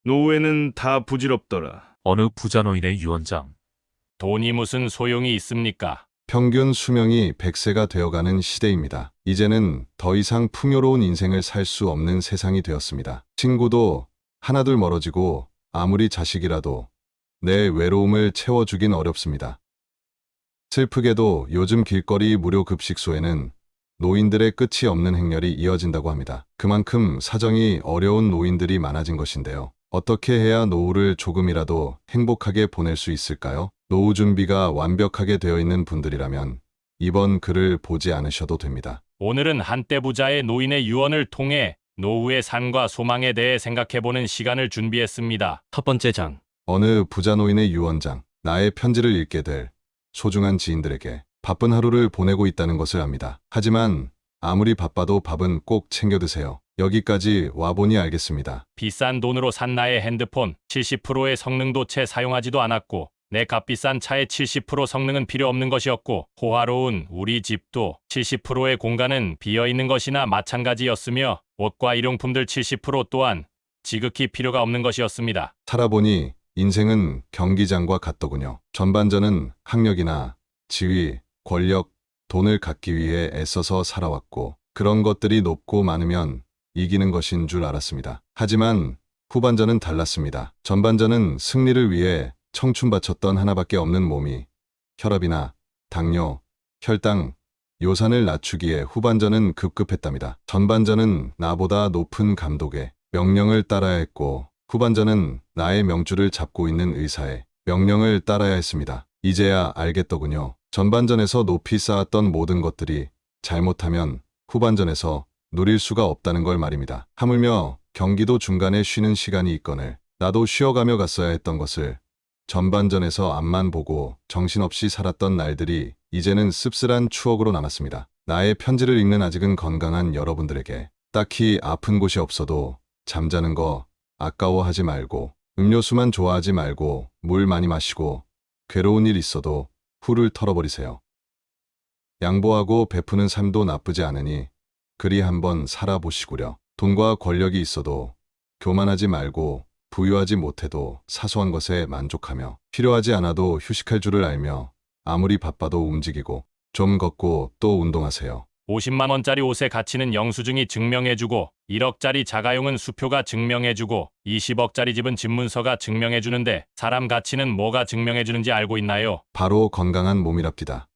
노후에는 다 부질없더라. 어느 부자 노인의 유언장. 돈이 무슨 소용이 있습니까? 평균 수명이 100세가 되어가는 시대입니다. 이제는 더 이상 풍요로운 인생을 살 수 없는 세상이 되었습니다. 친구도 하나둘 멀어지고 아무리 자식이라도 내 외로움을 채워주긴 어렵습니다. 슬프게도 요즘 길거리 무료 급식소에는 노인들의 끝이 없는 행렬이 이어진다고 합니다. 그만큼 사정이 어려운 노인들이 많아진 것인데요. 어떻게 해야 노후를 조금이라도 행복하게 보낼 수 있을까요? 노후 준비가 완벽하게 되어 있는 분들이라면 이번 글을 보지 않으셔도 됩니다. 오늘은 한때 부자의 노인의 유언을 통해 노후의 삶과 소망에 대해 생각해보는 시간을 준비했습니다. 첫 번째 장. 어느 부자 노인의 유언장, 나의 편지를 읽게 될 소중한 지인들에게 바쁜 하루를 보내고 있다는 것을 압니다. 하지만 아무리 바빠도 밥은 꼭 챙겨 드세요. 여기까지 와보니 알겠습니다. 비싼 돈으로 산 나의 핸드폰 70%의 성능도 채 사용하지도 않았고 내 값비싼 차의 70% 성능은 필요 없는 것이었고 호화로운 우리 집도 70%의 공간은 비어있는 것이나 마찬가지였으며 옷과 일용품들 70% 또한 지극히 필요가 없는 것이었습니다. 살아보니 인생은 경기장과 같더군요. 전반전은 학력이나 지위, 권력, 돈을 갖기 위해 애써서 살아왔고 그런 것들이 높고 많으면 이기는 것인 줄 알았습니다. 하지만 후반전은 달랐습니다. 전반전은 승리를 위해 청춘 바쳤던 하나밖에 없는 몸이 혈압이나 당뇨, 혈당, 요산을 낮추기에 후반전은 급급했답니다. 전반전은 나보다 높은 감독의 명령을 따라야 했고 후반전은 나의 명줄을 잡고 있는 의사의 명령을 따라야 했습니다. 이제야 알겠더군요. 전반전에서 높이 쌓았던 모든 것들이 잘못하면 후반전에서 누릴 수가 없다는 걸 말입니다. 하물며 경기도 중간에 쉬는 시간이 있거늘 나도 쉬어가며 갔어야 했던 것을 전반전에서 앞만 보고 정신없이 살았던 날들이 이제는 씁쓸한 추억으로 남았습니다. 나의 편지를 읽는 아직은 건강한 여러분들에게 딱히 아픈 곳이 없어도 잠자는 거 아까워하지 말고 음료수만 좋아하지 말고 물 많이 마시고 괴로운 일 있어도 훌을 털어버리세요. 양보하고 베푸는 삶도 나쁘지 않으니 그리 한번 살아보시구려. 돈과 권력이 있어도 교만하지 말고 부유하지 못해도 사소한 것에 만족하며 필요하지 않아도 휴식할 줄을 알며 아무리 바빠도 움직이고 좀 걷고 또 운동하세요. 50만 원짜리 옷의 가치는 영수증이 증명해주고 1억짜리 자가용은 수표가 증명해주고 20억짜리 집은 집문서가 증명해주는데 사람 가치는 뭐가 증명해주는지 알고 있나요? 바로 건강한 몸이랍니다.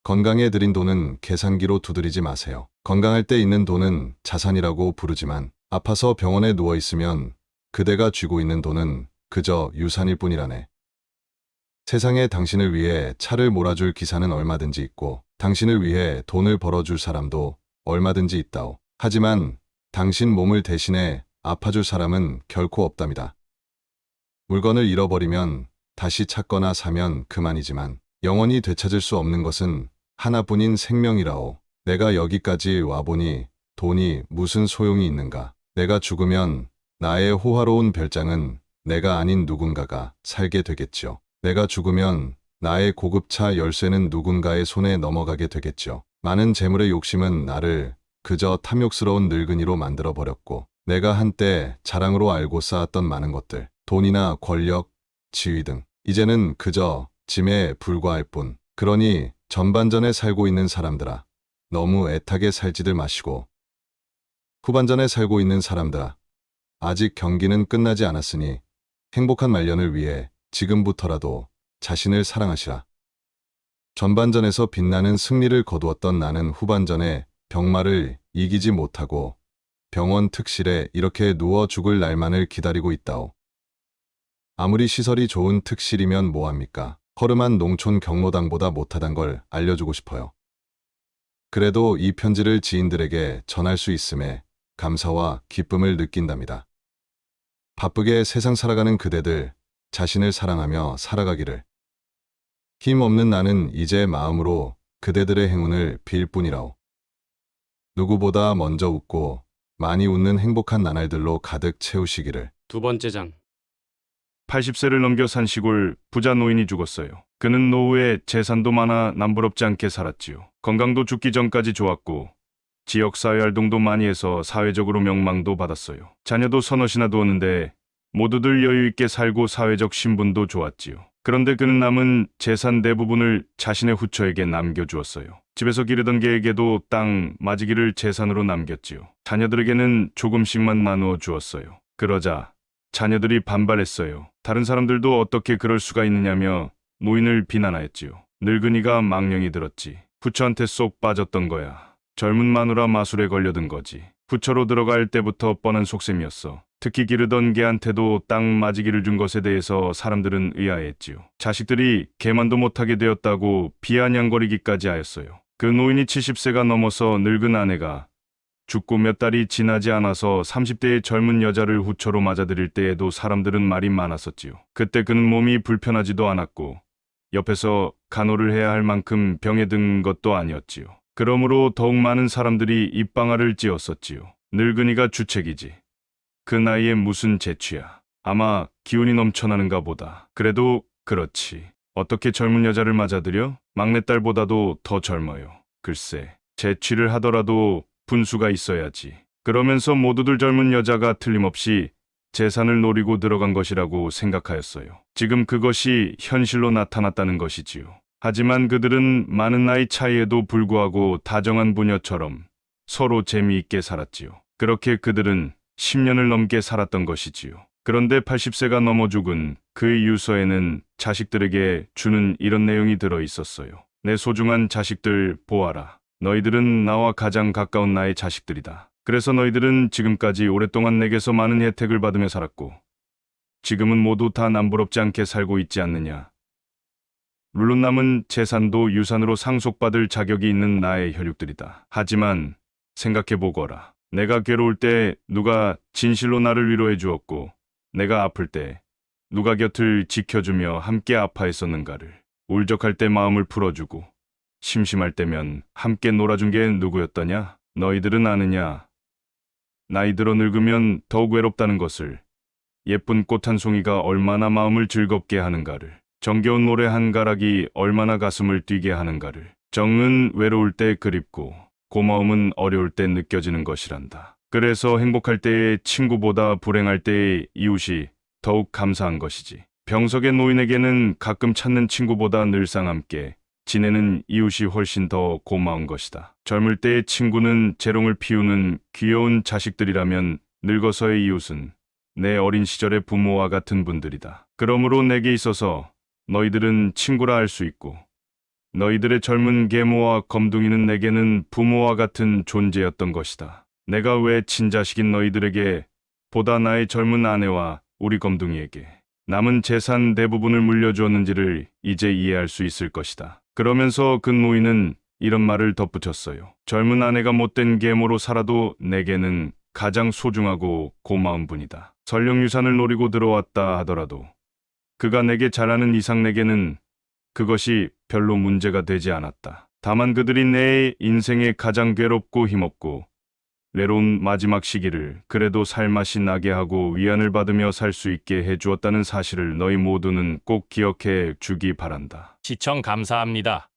건강에 들인 돈은 계산기로 두드리지 마세요. 건강할 때 있는 돈은 자산이라고 부르지만 아파서 병원에 누워있으면 그대가 쥐고 있는 돈은 그저 유산일 뿐이라네. 세상에 당신을 위해 차를 몰아줄 기사는 얼마든지 있고 당신을 위해 돈을 벌어줄 사람도 얼마든지 있다오. 하지만 당신 몸을 대신해 아파줄 사람은 결코 없답니다. 물건을 잃어버리면 다시 찾거나 사면 그만이지만 영원히 되찾을 수 없는 것은 하나뿐인 생명이라오. 내가 여기까지 와보니 돈이 무슨 소용이 있는가. 내가 죽으면 나의 호화로운 별장은 내가 아닌 누군가가 살게 되겠죠. 내가 죽으면 나의 고급차 열쇠는 누군가의 손에 넘어가게 되겠죠. 많은 재물의 욕심은 나를 그저 탐욕스러운 늙은이로 만들어버렸고 내가 한때 자랑으로 알고 쌓았던 많은 것들, 돈이나 권력, 지위 등 이제는 그저 짐에 불과할 뿐. 그러니 전반전에 살고 있는 사람들아, 너무 애타게 살지들 마시고 후반전에 살고 있는 사람들아, 아직 경기는 끝나지 않았으니 행복한 말년을 위해 지금부터라도 자신을 사랑하시라. 전반전에서 빛나는 승리를 거두었던 나는 후반전에 병마를 이기지 못하고 병원 특실에 이렇게 누워 죽을 날만을 기다리고 있다오. 아무리 시설이 좋은 특실이면 뭐합니까? 허름한 농촌 경로당보다 못하단 걸 알려주고 싶어요. 그래도 이 편지를 지인들에게 전할 수 있음에 감사와 기쁨을 느낀답니다. 바쁘게 세상 살아가는 그대들, 자신을 사랑하며 살아가기를. 힘없는 나는 이제 마음으로 그대들의 행운을 빌 뿐이라오. 누구보다 먼저 웃고 많이 웃는 행복한 나날들로 가득 채우시기를. 두 번째 장. 80세를 넘겨 산 시골 부자 노인이 죽었어요. 그는 노후에 재산도 많아 남부럽지 않게 살았지요. 건강도 죽기 전까지 좋았고 지역사회 활동도 많이 해서 사회적으로 명망도 받았어요. 자녀도 서너이나 두었는데 모두들 여유 있게 살고 사회적 신분도 좋았지요. 그런데 그는 남은 재산 대부분을 자신의 후처에게 남겨주었어요. 집에서 기르던 개에게도 땅 마지기를 재산으로 남겼지요. 자녀들에게는 조금씩만 나누어 주었어요. 그러자 자녀들이 반발했어요. 다른 사람들도 어떻게 그럴 수가 있느냐며 노인을 비난하였지요. 늙은이가 망령이 들었지. 후처한테 쏙 빠졌던 거야. 젊은 마누라 마술에 걸려든 거지. 후처로 들어갈 때부터 뻔한 속셈이었어. 특히 기르던 개한테도 땅 마지기를 준 것에 대해서 사람들은 의아해했지요. 자식들이 개만도 못하게 되었다고 비아냥거리기까지 하였어요. 그 노인이 70세가 넘어서 늙은 아내가 죽고 몇 달이 지나지 않아서 30대의 젊은 여자를 후처로 맞아들일 때에도 사람들은 말이 많았었지요. 그때 그는 몸이 불편하지도 않았고 옆에서 간호를 해야 할 만큼 병에 든 것도 아니었지요. 그러므로 더욱 많은 사람들이 입방아를 찧었었지요. 늙은이가 주책이지. 그 나이에 무슨 재취야. 아마 기운이 넘쳐나는가 보다. 그래도 그렇지. 어떻게 젊은 여자를 맞아들여? 막내딸보다도 더 젊어요. 글쎄, 재취를 하더라도 분수가 있어야지. 그러면서 모두들 젊은 여자가 틀림없이 재산을 노리고 들어간 것이라고 생각하였어요. 지금 그것이 현실로 나타났다는 것이지요. 하지만 그들은 많은 나이 차이에도 불구하고 다정한 부녀처럼 서로 재미있게 살았지요. 그렇게 그들은 10년을 넘게 살았던 것이지요. 그런데 80세가 넘어 죽은 그의 유서에는 자식들에게 주는 이런 내용이 들어 있었어요. 내 소중한 자식들 보아라. 너희들은 나와 가장 가까운 나의 자식들이다. 그래서 너희들은 지금까지 오랫동안 내게서 많은 혜택을 받으며 살았고 지금은 모두 다 남부럽지 않게 살고 있지 않느냐. 물론 남은 재산도 유산으로 상속받을 자격이 있는 나의 혈육들이다. 하지만 생각해보거라. 내가 괴로울 때 누가 진실로 나를 위로해 주었고 내가 아플 때 누가 곁을 지켜주며 함께 아파했었는가를. 울적할 때 마음을 풀어주고 심심할 때면 함께 놀아준 게 누구였더냐? 너희들은 아느냐? 나이 들어 늙으면 더욱 외롭다는 것을. 예쁜 꽃 한 송이가 얼마나 마음을 즐겁게 하는가를. 정겨운 노래 한 가락이 얼마나 가슴을 뛰게 하는가를. 정은 외로울 때 그립고 고마움은 어려울 때 느껴지는 것이란다. 그래서 행복할 때의 친구보다 불행할 때의 이웃이 더욱 감사한 것이지. 병석의 노인에게는 가끔 찾는 친구보다 늘상 함께 지내는 이웃이 훨씬 더 고마운 것이다. 젊을 때의 친구는 재롱을 피우는 귀여운 자식들이라면 늙어서의 이웃은 내 어린 시절의 부모와 같은 분들이다. 그러므로 내게 있어서 너희들은 친구라 할 수 있고 너희들의 젊은 계모와 검둥이는 내게는 부모와 같은 존재였던 것이다. 내가 왜 친자식인 너희들에게 보다 나의 젊은 아내와 우리 검둥이에게 남은 재산 대부분을 물려주었는지를 이제 이해할 수 있을 것이다. 그러면서 그 노인은 이런 말을 덧붙였어요. 젊은 아내가 못된 계모로 살아도 내게는 가장 소중하고 고마운 분이다. 설령 유산을 노리고 들어왔다 하더라도 그가 내게 잘하는 이상 내게는 그것이 별로 문제가 되지 않았다. 다만 그들이 내 인생의 가장 괴롭고 힘없고 외로운 마지막 시기를 그래도 살맛이 나게 하고 위안을 받으며 살 수 있게 해주었다는 사실을 너희 모두는 꼭 기억해 주기 바란다. 시청 감사합니다.